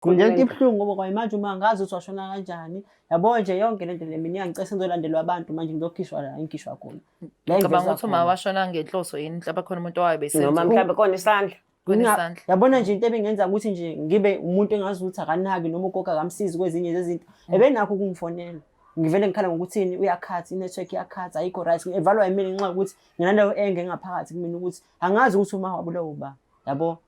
Ngilento ibuhlungu ngoba kwamanje uma ngazi ukuthi washona kanjani. Yabo nje yonke lento le mina ngicela senzolandelwa abantu manje ngizokhishwa la engikhishwa khona. Ngicabanga ukuthi uma washona ngenhloso yini mhlawumbe khona umuntu owayebesenza. Noma mhlawumbe khona isandla. Kunesandla. Yabona nje into ebengenza ukuthi nje ngibe umuntu engazi ukuthi akanaki noma ugogo akamsizi kwezinye zezinto. Ebenakho ukungifonela. Ngivele ngikhala ngokuthini uyakhatha inetwork iyakhatha ayikho right. Evalwa yimina ngenxa ukuthi nginaleyo enge ngaphakathi kumina ukuthi angazi ukuthi uma wabulawa uba. Yabo.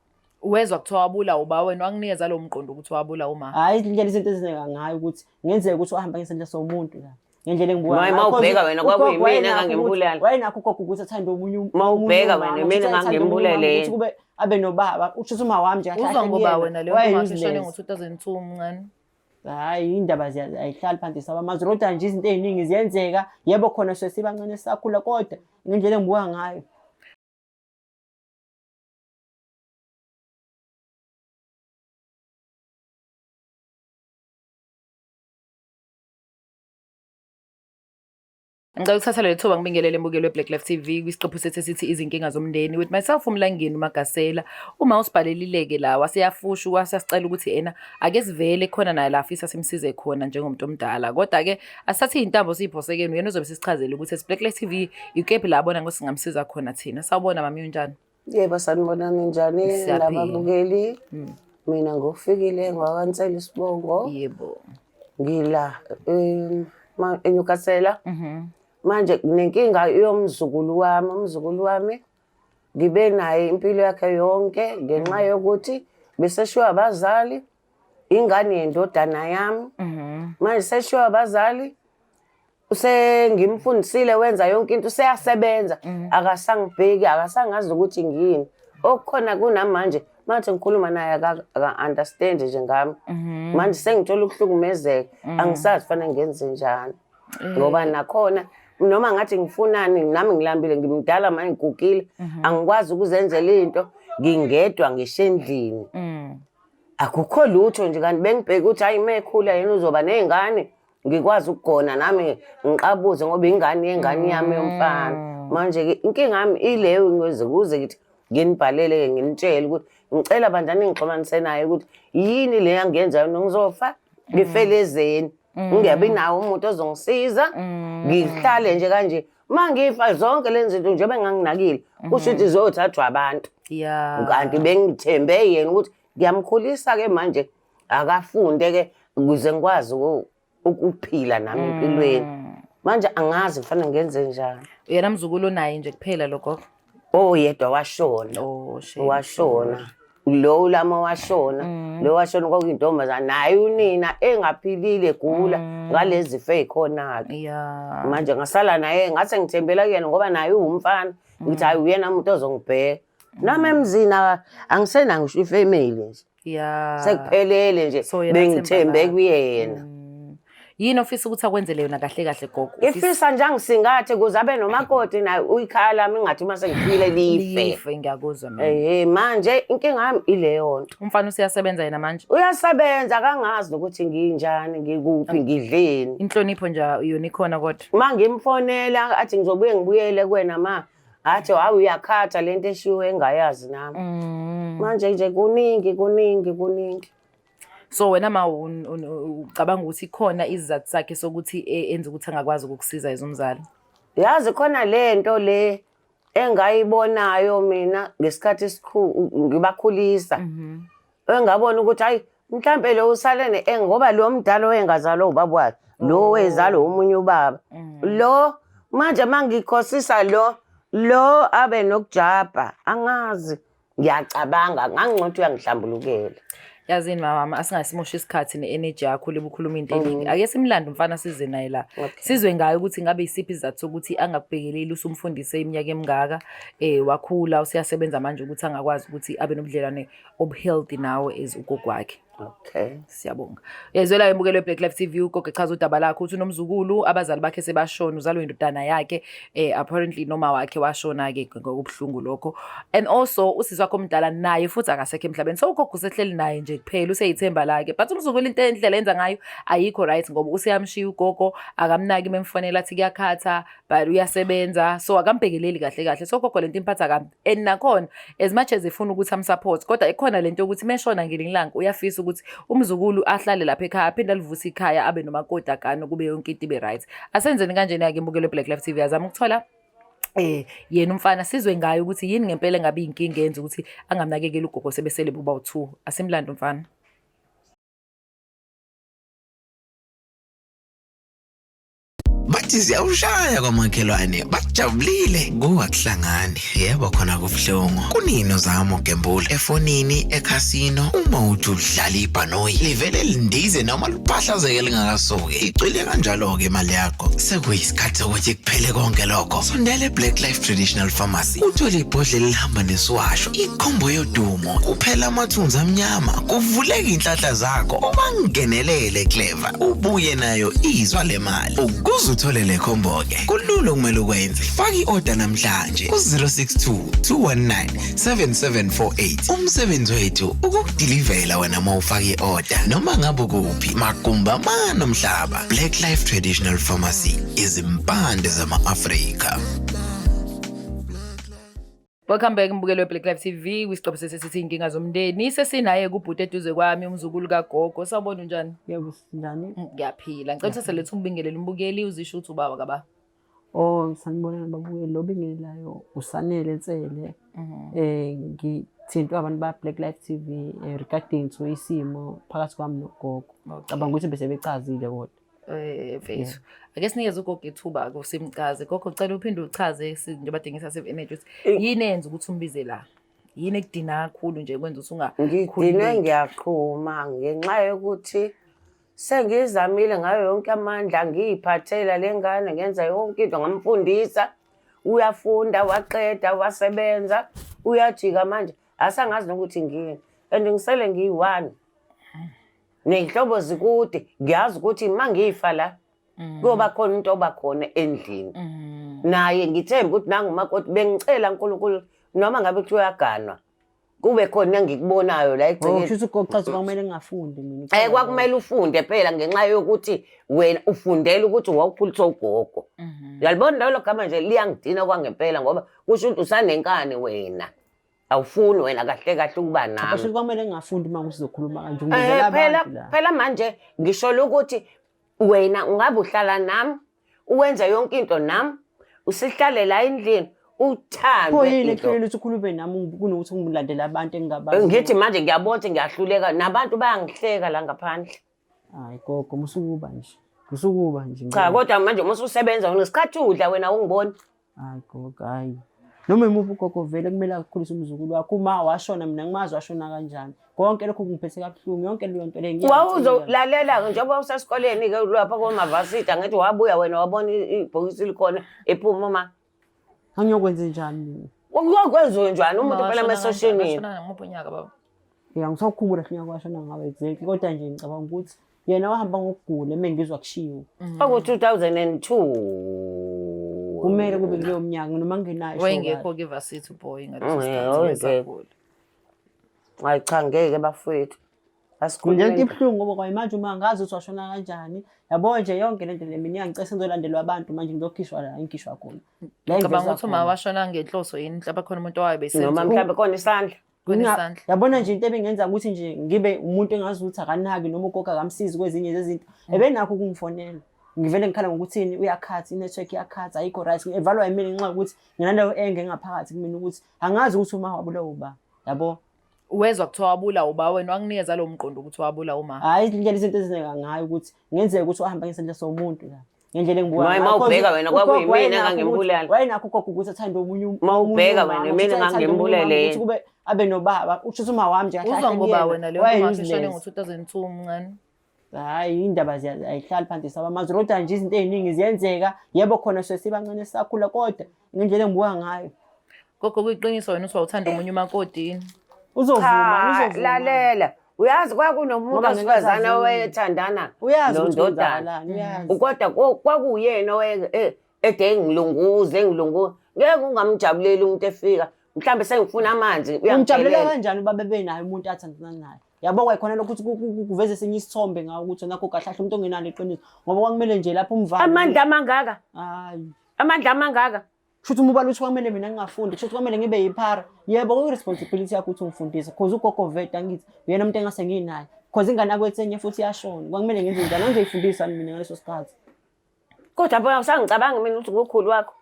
Uwezwa kuthiwa wabula uba wena wanginikeza lo mqondo ukuthi wabula uma. Hayi indlela izinto ezineka ngayo ukuthi ngenzeka ukuthi wahamba ngesandla somuntu la. Ngendlela engibuka ngayo. Mawubheka wena kwakuyimina ngangembulala. Wayenakho ugogo ukuthi athande omunye mawubheka wena mina ngangembulala ukuthi kube abe nobaba usho uma wami nje kahle. Uzwa ngoba wena leyo mashishane ngo2002 mncane. Hayi indaba ayihlali phansi saba amazwi kodwa nje izinto eziningi ziyenzeka yebo khona sibancane sakhula kodwa ngendlela engibuka ngayo. Ngicela ukuthatha le thuba ngibingelele embukelo weBlack Life TV kwisiqephu sethu esithi izinkinga zomndeni with myself uMlangeni uMagasela. Uma usibhalelileke la waseyafusha wasicela ukuthi ena ake sivele khona naye la afisa simsize khona njengomuntu omdala. Kodwa ke asathe izintambo siphosekeni uyena uzobe sisichazela ukuthi Black Life TV ikephi la abona ngosi ngamsiza khona thina. Sawubona mami unjani? Yebo sanibonani njani lababukeli. Mina ngofikile ngwakansela isibongo. Yebo. Ngila eNyukasela. Manje nenkinga yomzukulu wami ngibe naye impilo yakhe yonke ngenxa yokuthi beseshiwa abazali ingane yendodana yami. Manje seshiwa abazali usengimfundisile wenza yonke into useyasebenza akasangibheki akasangazi ukuthi ngiyini okukhona kunamanje manje ngikhuluma naye aka-understand nje ngami manje sengithola ukuhlukumezeka angisazi fanele ngenze njani ngoba nakhona noma ngathi ngifunani nami ngilambile ngimdala manje ngigugile angikwazi ukuzenzela into ngingedwa ngishendlini akukho lutho nje kanti bengibheka ukuthi hayi mekhula yena uzoba nezingane ngikwazi ukugona nami ngiqabuze ngoba ingane yengane yami yomfana manje ke inkinga yami ileyo ngeze kuze ngithi nginibhalele nginitshela ukuthi ngicela bandani ngixhumanise naye ukuthi yini le yangenza ngizofa ngifelezeni ngiyabi nawo umuntu ozongisiza ngihlale nje kanje mangifa zonke lezi zinto nje benganginakile kusho ukuthi zothathwa abantu kanti bengithembe yena ukuthi ngiyamkhulisa ke manje akafunde ke ukuze ngikwazi ukuphila nami empilweni manje angazi kufanele ngenze njani. Yena mzukulu naye nje kuphela lokho. Yedwa washona. Washona. Lo lama washona. Lo washona kwakuyintombazana naye unina engaphilile gula ngalezi zifo ezikhona ke. Manje ngasala naye ngase ngithembela kuyena ngoba naye uwumfana ngithi hayi uyena umuntu ozongibheka. Nami emzini angisena ngisho ifamily nje. Sekuphelele nje bengithembe kuyena. Yini ofisa ukuthi akwenzele yona kahle kahle gogo? Ifisa nje angisingathe kuze abe nomakoti naye uyikhala lami ngathi mase ngiphile life ngiyakuzwa mina. Manje inkinga yami ileyo nto. Umfana useyasebenza yena manje? Uyasebenza akangazi ukuthi ngiyinjani ngikuphi ngidleni. Inhlonipho nje yona ikhona kodwa. Mangimfonela athi ngizobuye ngibuyele kuwena athi hawu uyakhatha lento eshiwe engayazi nami. Manje nje kuningi. So wena ucabanga ukuthi khona izizathu sakhe sokuthi enze ukuthi angakwazi ukukusiza izomzala? Yazi khona lento le engayibonayo mina ngesikhathi esikhulu ngibakhulisa. Engabona ukuthi hayi mhlambe lo usale ngoba lo mdala oyengazalwa ubaba wakhe lo wezalo umunye ubaba. Lo manje mangikhosisa lo abe nokujabha angazi ngiyacabanga ngangcothi uyangihlambulukela. Yazini mama asingasimosha isikhathi ne-energy yakho lebukhuluma into eningi. Ake simlande umfana size naye la. Sizwe ngayo ukuthi ngabe isiphi izathu sokuthi angakubhekeleli usumfundise iminyaka emingaka wakhula usiyasebenza manje ukuthi angakwazi ukuthi abe nobudlelwane obuhealthy nawe as ugogo wakhe. Okay. Siyabonga. Yezwela embukelo weBlack Life TV ugogo echaza udaba lakho uthi unomzukulu abazali bakhe sebashona uzalwe indodana yakhe apparently noma wakhe washona ke ngokubuhlungu lokho and also usizwa wakho omdala naye futhi akasekho emhlabeni so ugogo usehleli naye nje kuphela useyithemba lakhe but umzukulu into endlela enza ngayo ayikho right ngoba useyamshiya ugogo akamnaki memfonela athi kuyakhatha but uyasebenza so akambhekeleli kahle so ugogo lento imphatha kambi and nakhona as much as efuna ukuthi amsupport kodwa ikhona lento ukuthi meshona ngelinye ilanga uyafisa ukuthi umzukulu ahlale lapha ekhaya aphinde alivuse ikhaya abe nomakoti akano kube yonke into ibe right. Asenzeni kanjena-ke imbukelo Black Life TV azama ukuthola yena umfana sizwe ngayo ukuthi yini ngempela ngabe inkinga yenza ukuthi angamnakekeli ugogo sebesele buba u2. Asimlando mfana. Bathi siyawushaya kwamakhelwane bajabulile kungakuhlangani yebo khona kubuhlungu kunini ozama ugembula efonini ekhasino uma uthi udlala ibhanoyi livele lindize noma liphahlazeke lingakasuki icwile kanjalo ke imali yakho sekuyisikhathi sokuthi kuphele konke lokho sondela eBlack Life Traditional Pharmacy uthole ibhodlela elihamba nesiwasho ikhombo yodumo kuphela amathunzi amnyama kuvuleka inhlahla zakho uma ngenelele Clever ubuye nayo izwa lemali uthole le combo ke kulula kumele ukwenze faka i-order namhlanje ku 062 219 7748 umsebenzi wethu ukukudilivela wena mawufaka i-order noma ngabe kuphi magumba manomhlaba Black Life Traditional Pharmacy izimpande zama-Afrika. Welcome back mbukelo Black Life TV kwisixobo sesithi inkinga zomndeni sesinaye kubhuti eduze kwami umzukulu kagogo sawubona njani Yebo sinjani ngiyaphila ngicela selethu ngibingelele umbukeli uzisho ukuthi ubaba kaba sanibona babukeli lo bingelayo usanele Ntsele ngithintwa abantu ba Black Life TV regarding to isimo phakathi kwami nogogo cabanga ukuthi bese becazile kodwa mfethu ake sinikeze ugogo ithuba kusimchaze gogo ucela uphinde uchaze njengoba badingisa save image yini enza ukuthi umbize la yini ekudina kakhulu nje kwenza ukuthi ngidinwe ngiyaqhuma ngenxa yokuthi sengizamile ngayo yonke amandla ngiyiphathela lengane ngenza yonke into ngamfundisa uyafunda waqeda wasebenza uyajika manje asangazi nokuthi ngini and ngisele ngiyi1 nehlobo zikude ngiyazi ukuthi mangifa la kuba khona into obakhona endlini naye ngithemba ukuthi nangumakoti bengicela uNkulunkulu noma ngabe kuthi uyaganwa kube khona engikubonayo la egcekeni usho ukuthi kumele ngingafundi mina kwakumele ufunde phela ngenxa yokuthi wena ufundela ukuthi wawukhulisa ugogo uyalibona lo gama nje liyangidina kwangempela ngoba kusho ukuthi usanenkani wena awufuni wena kahle kahle ukuba nami basho kumele ngingafundi manje usizokhuluma kanje ngizela abantu la phela manje ngisho ukuthi wena ungabe uhlala nami uwenza yonke into nami usihlale la endlini uthande Poyini kuphela ukuthi ukhulume nami kunokuthi ngilandela abantu engingabazi ngithi manje ngiyabona ngiyahluleka nabantu bayangihleka la ngaphandle hayi gogo musukuba nje cha kodwa manje mususebenza wena isikhathi udla wena ungiboni hayi gogo hayi noma imuphi ugogo vele kumele akukhulise umzukulu wakho uma washona mina ngimazi washona kanjani konke lokho kungiphethe kabuhlungu yonke leyo nto le wawuzolalela njengoba usesikoleni ke lapha komavasita ngithi wabuya wena wabona ibhokisi likhona ephuma ma angiyokwenza njani ukwenziwe njani umuntu phela emesoshenini washona ngomuphi unyaka baba ngisakukhumbula hlanya kwashona ngabe exactly kodwa nje ngicabanga ukuthi yena wahamba ngokugula emengizwa kushiwo oku 2002 kumele kube kuleyo mnyaka noma ngenayo wayengekho ke varsity boy ngalesikhathi hayi cha ngeke bafowethu asikhulule into ibhlungu ngoba kwayimanje uma ngazi ukuthi washona kanjani yabo nje yonke lento lemini ngicela ngizolandelwa abantu manje ngizokhishwa la inkhishwa khona la ngicabanga ukuthi uma washona ngenhloso yini mhlawumbe khona umuntu owayebesenza noma mhlawumbe khona isandla kunesandla yabona nje into ebengenza ukuthi nje ngibe umuntu engazi ukuthi akanaki noma ugogo akamsizi kwezinye zezinto ebenakho ukungifonela ngivele ngikhala ngokuthini uyakhathi inetwork yakhathi ayikho right evalwa yimina ngenxa ukuthi nginandawo engengaphakathi kumina ukuthi angazi ukuthi uma wabula uba yabo uwezwa kuthiwa wabula uba wena wanginikeza lo mqondo ukuthi wabula uma hayi indlela izinto ezineka ngayo ukuthi ngenzeka ukuthi uhamba ngesandla somuntu la ngendlela engibuka ngayo mawubheka wena kwakuyimina engangembulala wayena ugogo ukuthi athanda omunye mawubheka wena mina engangembulala ukuthi kube abe nobaba usho uma wami nje kahle uzwa ngoba wena leyo mashishane ngo2002 mncane hayi indaba ayihlali phansi saba amazwi kodwa nje izinto eziningi ziyenzeka yebo khona sesibancane sakhula kodwa ngendlela engibuka ngayo gogo kuyiqiniso wena uthanda omunye umakoti uzovuma lalela uyazi kwakunomuntu asifazana owayethandana nondodana kodwa kwakuyena ede ngilunguze ngeke ungamjabuleli umuntu efika mhlambe sengifuna amanzi uyamjabulela kanjani uba benayo umuntu athandana naye yabo kwayikhona lokho ukuthi kuveze senye isithombe ngawo ukuthi nakho kahle umuntu ongenalo iqiniso ngoba kwakumele nje lapho umvalo amandla amangaka hayi amandla amangaka Shuthi umubala uthi kwamele mina ngingafundi, shuthi kwamele ngibe yiphara. Yebo ku responsibility yakho ukuthi ungifundise because ugogo veta ngithi uyena umuntu engase nginayo. Because ingane yakwethu enye futhi iyashona. Kwakumele ngenze njani? Angizoyifundisa mina ngaleso sikhathi. Kodwa phela usangicabangi mina ukuthi ngukhulu wakho.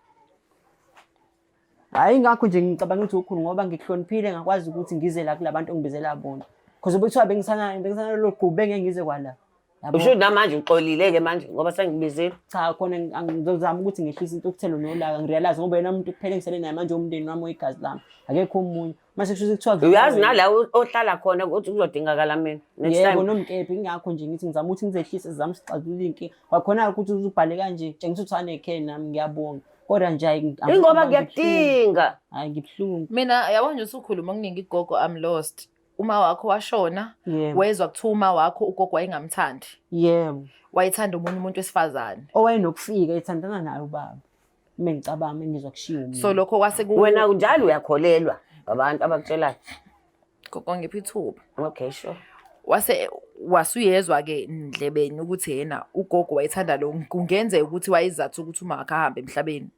Hayi ngakho nje ngicabanga ukuthi ukhulu ngoba ngikuhloniphile ngakwazi ukuthi ngize la kulabantu ongibizela bona. Because ubekuthiwa bengisana lo gqubu bengeke ngize kwala. Usho namanje uxolile ke manje ngoba sengibizile. Cha khona angizozama ukuthi ngehlise into okuthelo nolaka ngirealize ngoba yena umuntu kuphela ngisele naye manje umndeni wami oyigazi lami. Akekho omunye. Mase kusho kuthiwa uyazi nala ohlala khona ukuthi kuzodingakala mina. Next time yebo nomkephi ngakho nje ngithi ngizama ukuthi ngizehlise zami sixazulule inkinga. Kwakhona ukuthi uzubhale kanje tshengisa ukuthi anekhe nami ngiyabonga. Kodwa nje ingoba ngiyadinga. Hayi ngibhlungu. Mina yabona nje usukhuluma okuningi igogo I'm lost. Uma wakho washona, wezwa kuthiwa uma wakho ugogo wayengamthandi. Yebo. Wayethanda umunye umuntu wesifazane. Owayenokufika ethandana naye ubaba. Mina ngicabanga ngizwa kushiwo mina. So lokho kwase wena njalo uyakholelwa abantu abakutshelayo. Gogo ngiphi ithuba. Okay sure. Wasuyezwa ke ndlebeni ukuthi yena ugogo wayethanda lo kungenzeka ukuthi wayizathu ukuthi uma akahambe emhlabeni.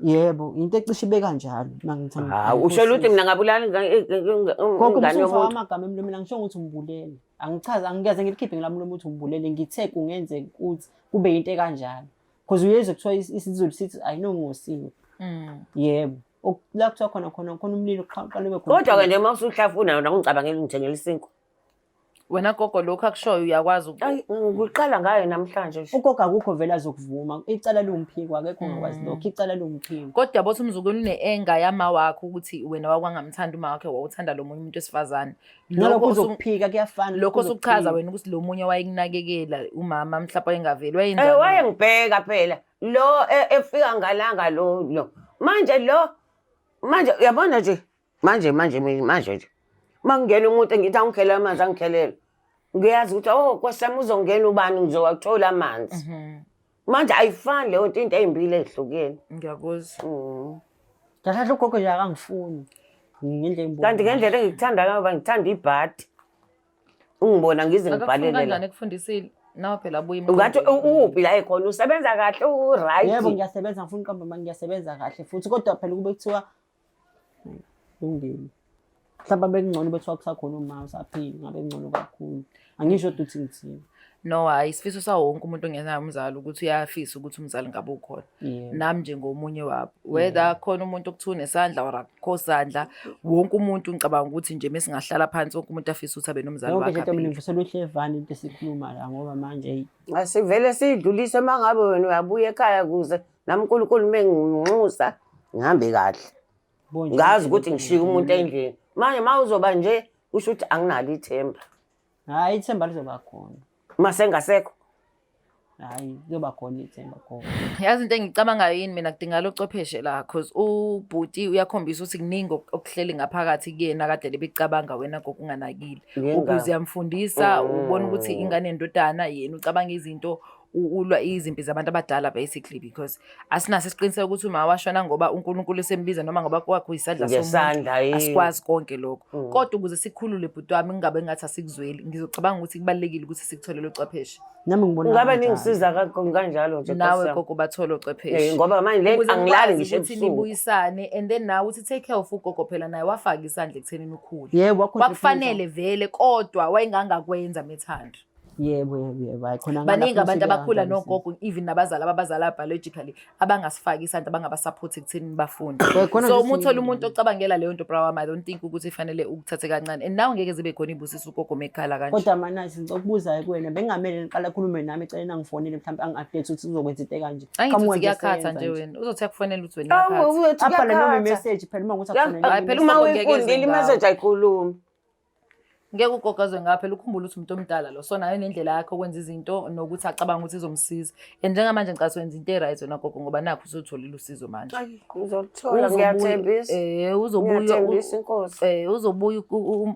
Yebo, into ecishe bekanjalo mangithanda. Hawu usho ukuthi mina ngabulala ingane yomuntu. Amagama emlomeni mina ngisho ukuthi umbulele. Angichaza angikaze ngilikhiphe ngilami lo muntu umbulele ngithe kungenzeka ukuthi kube into ekanjalo. Because uyezwe kuthiwa isizulu sithi ayinongosiwe. Yebo. La kuthiwa khona umlilo uqhaqha ube khona. Kodwa ke nje mawusuhlafuna wena ungicabangela ngithengela isinkwa. Wena gogo lokho akushoyo uyakwazi ukuqala ngayo namhlanje nje. Ugogo akukho vela azokuvuma. Icala lumphiko akekho ngakwazi lokho. Icala lumphiko. Kodwa bothi umzukulu une-enga yama wakho ukuthi wena wakwangamthanda uma wakhe wawuthanda lo munye umuntu wesifazane. Lokho uzokuphika kuyafana. Lokho sokuchaza wena ukuthi lo munye wayekunakekela umama mhlawumbe engaveli wayenzani. Wayengibheka phela. Lo efika ngalanga lo. Manje uyabona nje. Manje nje. Mangena umuntu engithi angikhelela amanzi angikhelela. Ngiyazi ukuthi kwasami uzongena ubani ngizowathola amanzi. Manje ayifani leyo into ezimbili ezihlukene. Ngiyakuzwa. Kahle ugogo nje akangifuni. Ngendlela engibona. Kanti ngendlela engikuthanda ngoba ngithanda ibhadi. Ungibona ngize ngibhalele la. Kanjani ekufundisile? Nawe phela abuye ungathi uphi la ekhona usebenza kahle u-right. Yebo ngiyasebenza ngifuna uqamba manje ngiyasebenza kahle futhi kodwa phela kube kuthiwa ungeni. Mhlawumbe bekungcono bethiwa kusakhona uma usaphila ngabe ngcono kakhulu. Angisho ukuthi ngithini. No hayi isifiso sawo wonke umuntu ongenayo umzali ukuthi uyafisa ukuthi umzali ngabe ukhona. Nami njengomunye wabo. Whether khona umuntu okuthiwa nesandla or akukho sandla wonke umuntu ngicabanga ukuthi nje mesingahlala phansi wonke umuntu afisa ukuthi abe nomzali wakhe. Yonke into mina ngifisela uhlevani into esikhuluma la ngoba manje asivele sidlulise mangabe wena uyabuya ekhaya kuze naMnkulunkulu menginxusa ngihambe kahle. Ngazi ukuthi ngishiya umuntu endlini. Manje mawuzoba nje usho ukuthi anginalo ithemba. Hayi ithemba lizoba khona. Mase ngasekho. Hayi kuyoba khona ithemba khona. Yazi into engicabangayo yini mina kudingala ucopheshe la because ubhuti uyakhombisa ukuthi kuningi okuhleli ngaphakathi kuyena kade lebicabanga wena kokunganakile. Ukuze yamfundisa ubona ukuthi ingane endodana yena ucabanga izinto ulwa izimpi zabantu abadala basically because asinaso isiqiniseko ukuthi uma washona ngoba uNkulunkulu sembiza noma ngoba kwakho isandla somuntu asikwazi konke lokho. Kodwa ukuze sikhulule bhuti wami ngingabe ngathi asikuzweli ngizocabanga ukuthi kubalekile ukuthi sikutholele ucopheshe. Nami ngibona ngabe ningisiza kanjalo nje nawe gogo bathola ucopheshe. Ngoba manje le angilali ngisho ukuthi nibuyisane and then nawe uthi take care of ugogo phela naye wafaka isandla ekuthenini ukhulu. Yebo kwakufanele vele kodwa wayengangakwenza methando. Yebo ayikhona baningi abantu abakhula nogogo even nabazali abazala biologically abangasifaki isandla abangabasupport ekuthenini bafunde. So umuthola umuntu ocabangela leyo nto bra wami I don't think ukuthi ifanele ukuthathe kancane and nawe ngeke zibe khona ibusisa ugogo mekhala kanje. Kodwa mana sizokubuza kuwena bengamele niqala khulume nami eceleni angifonele mhlawumbe angi-update ukuthi uzokwenza into ekanje. Kamuke kuyakhatha nje wena uzothi akufonela ukuthi wena yakhatha. Apha noma i-message phela uma ukuthi akufonela. Phela uma uyifundile i-message ayikhulumi. Ngeke ugogozwe ngaphela ukhumbula ukuthi umuntu omdala lo so nayo nendlela yakhe okwenza izinto nokuthi acabanga ukuthi izomsiza and njengamanje ngicela wenza into right wena gogo ngoba nakho usutholile usizo manje uzothola ngiyathembisa uzobuya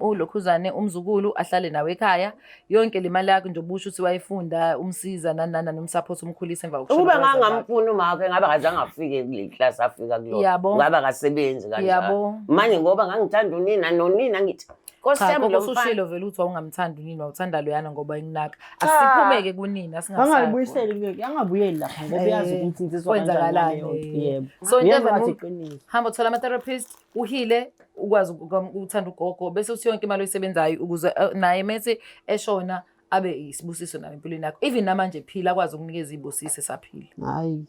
ulokhuzane umzukulu ahlale nawe ekhaya yonke le mali yakhe nje obusho ukuthi wayifunda umsiza nanana nomsupport umkhulisa emva kokushona ube ngangamfuni uma wakhe ngabe akazange afike kule class afika kulona ngabe akasebenzi kanjalo manje ngoba ngangithanda unina nonina ngithi Nkosi Cha, yami gogo lo mfana. usushilo vele uthi awungamthandi unini wawuthanda loyana ngoba inginaka. Cha. Asiphumeke kunini angayibuyiseli angabuyeli lapha ngoba uyazi ukuthi insizwa kwenzakalani, yebo So into Uyenza evela ngathi u- iqiniso. hamba uthola ama-therapist uhile ukwazi ukuthanda ugogo bese uthi yonke imali oyisebenzayo ukuze naye mese eshona abe isibusiso nawe empilweni yakho even namanje phila akwazi ukunikeza iy'busiso esaphila. Hayi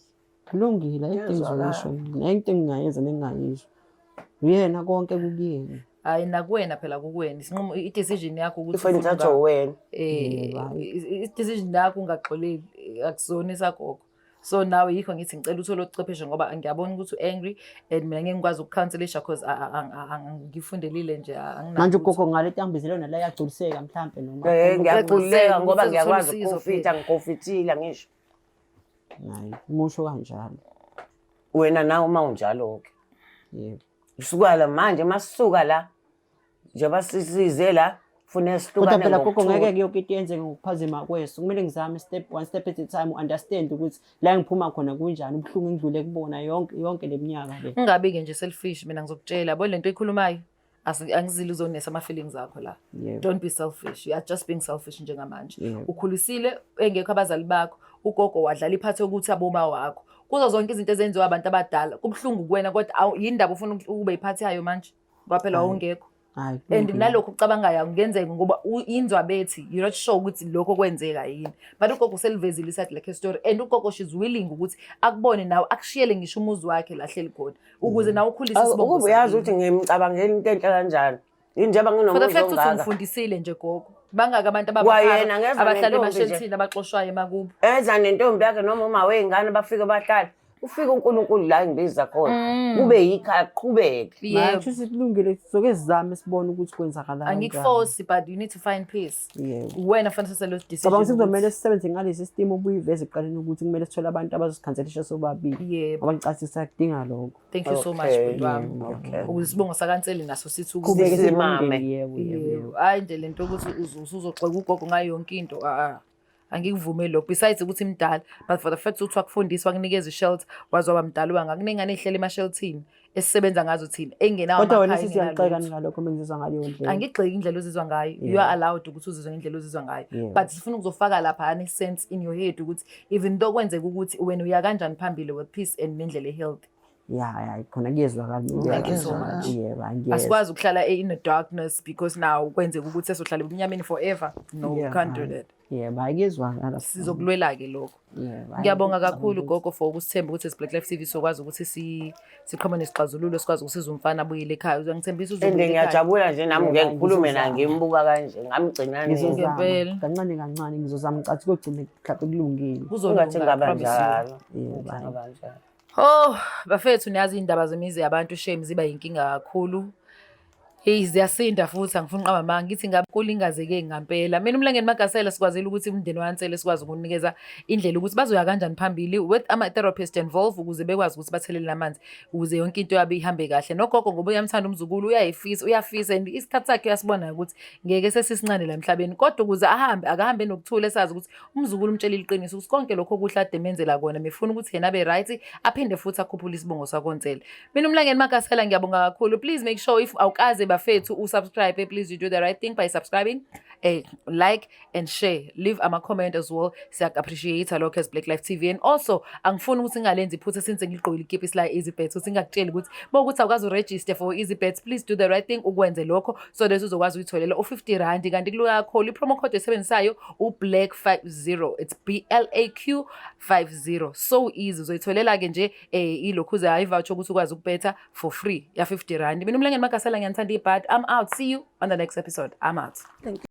kulungile ayikho into Yazwakala. engizosho mina ayikho into engingayenza nengingayisho uyena konke kukuyena Hhayi nakuwena phela kukuwena isinqumo i-decision yakho ukuthi Ifoni ufuna thatho wena. i-decision yakho ungagxoleli akusona esagogo. So nawe yikho ngithi ngicela uthole ucwepheshe ngoba ngiyabona ukuthi u-angry and mina ngeke ngikwazi ukucounselisha because ngifundelile nje manje ugogo ngale tambizelo nala yagculiseka mhlampe noma Ngiyakhululeka ngoba Usezothole ngiyakwazi usizo ukufita ngikofitile ngisho. hayi umusho kanjalo Wena nawe uma unjalo-ke. yebo Usuka la manje masisuka la njengoba sisize la fune kodwa sihlukane phela gogo ngokuthula. ngeke yonke into yenzeke ngokuphazima kweso kumele ngizame one step at a time understand ukuthi la ngiphuma khona kunjani ubuhlungu engidlule kubona yonke leminyaka le ungabi-ke nje selfish mina ngizokutshela yabo lento eyikhulumayo angizile uzonesa ama-feelings akho la. Yebo. Don't be selfish, you are just being selfish njengamanje. Yebo. Ukhulisile engekho abazali bakho ugogo wadlala iphathi yokuthi aboma wakho kuzo zonke izinto ezenziwa abantu abadala kubuhlungu kuwena kodwa yini ndaba ufuna ube yiphathi yayo manje ngoba phela wawungekho. hayi And nalokho kucabangayo akungenzeki ngoba inzwa bethi you're not sure ukuthi lokho kwenzeka yini but ugogo selivezile isathi like story and ugogo she's willing ukuthi akubone nawe akushiyele ngisho umuzi wakhe lahleli khona ukuze nawe ukhulise isibongo Ukube uyazi sakini. ukuthi ngimcabangela into enhle kanjani. Yini njengoba For the nginomuzi fact ukuthi ongaka. ungifundisile nje gogo bangaka abantu Kwayena ngeza abahlala nentombi nje. emashelthini abaxoshwayo emakubo. Eza nentombi yakhe noma uma wey'ngane bafike bahlala. Ufike uNkulunkulu la engibiza khona. Kube yikhaya aqhubeke. Yebo. manje kulungile soke sizame sibone ukuthi kwenzakalani Angikuforce but you need to find peace. yebo Wena fanele uthathe lo decision. Cabanga ukuthi kuzomele sisebenze ngalesi system obuyiveze ekuqaleni ukuthi kumele sithole abantu abazozikhanselisha sobabili Yebo. ngoba ngicacisa sakudinga lokho Thank you so much Okay, bhuti wami. okay. Ukuze isibongo sakanseli naso sithi Qhubeke Sisimame. simame yebo yebo Yebo. Hayi nje lento ukuthi usuzogxeka ugogo ngayo yonke into. Angikuvumeli lokho. Besides ukuthi imdala but for the fact ukuthi wakufundisa wakunikeza i-shelter wazoba mdala wangakunengane ehlele ema-sheltini esisebenza ngazo thina engenawo kodwa wena amakhaya, sithi engenalo uyaqeka lutho. ngalokho mengizizwa ngaleyo ndlela Angigxeki indlela ozizwa ngayo. You are allowed ukuthi uzizwe ngendlela ozizwa ngayo. Yeah. But sifuna ukuzofaka lapha sense in your head ukuthi even though kwenzeka ukuthi wena uya kanjani phambili with peace and nendlela e-healthy. ya khona kuyezwakala Thank you so much. yebo angiyezwa Asikwazi ukuhlala in the darkness because now kwenzeka ukuthi sesohlala ebunyameni forever. No, we Yeah, can't do hayi. that. yebo akuyezwakala Sizokulwela-ke lokho. yebo hayi. Ngiyabonga kakhulu gogo for ukusithemba ukuthi as Black Life TV sokwazi ukuthi siqhame nesixazululo sikwazi ukusiza umfana abuyele ekhaya. Uzangithembisa And uzobuyela ekhaya. ngiyajabula nje nami Yebo, ngikhulume naye ngizozama. ngimbuka kanje ngamgcina nini. ngizozama Ngempela. kancane kancane ngizozama ngicathi kogcina mhlawumbe kulungile Kuzolunga, Ungathi I ngaba promise you. njalo. Yebo, Ungathi hayi. ngaba njalo. Oh, bafethu niyazi indaba zemizi yabantu shame ziba yinkinga kakhulu. Hey ziyasinda futhi angifuni uqamba manga ngithi ngabe ingazeke ngampela. Mina umlangeni Magasela sikwazile ukuthi umndeni waNtsele sikwazi ukunikeza indlela ukuthi bazoya kanjani phambili with ama therapist involved ukuze bekwazi ukuthi bathelele amanzi ukuze yonke into yabe ihambe kahle. Nogogo ngoba uyamthanda umzukulu uyafisa and isikhathi sakhe uyasibona ukuthi ngeke sesisincane la emhlabeni kodwa ukuze akahambe nokuthula esazi ukuthi umzukulu umtshela iqiniso ukuthi konke lokho kuhle ade menzela kona mefuna ukuthi yena abe right aphinde futhi akhuphule isibongo sakontsele. Mina umlangeni Magasela ngiyabonga kakhulu. Please make sure if awukaze bafethu usubscribe, please you do the right thing by subscribing, like and share, leave a comment as well. Siyak appreciate lokho as Black Life TV and also angifuni ukuthi ngalenzi iphutha since ngigqokile ikiphi sila EasyBet ukuthi ngakutshela ukuthi bokuthi awukazi uregister for EasyBet, please do the right thing ukwenze lokho so that uzokwazi ukutholela u50 kanti kulula kakhulu i-promo code esebenzisayo uBlack50, it's BLAQ50, so easy uzoyitholela ke nje ilokhuza i-voucher ukuthi ukwazi ukubetha for free ya R50. Mina umlangeni Magasela ngiyanthanda ibhadi. I'm out. See you on the next episode. I'm out. Thank you.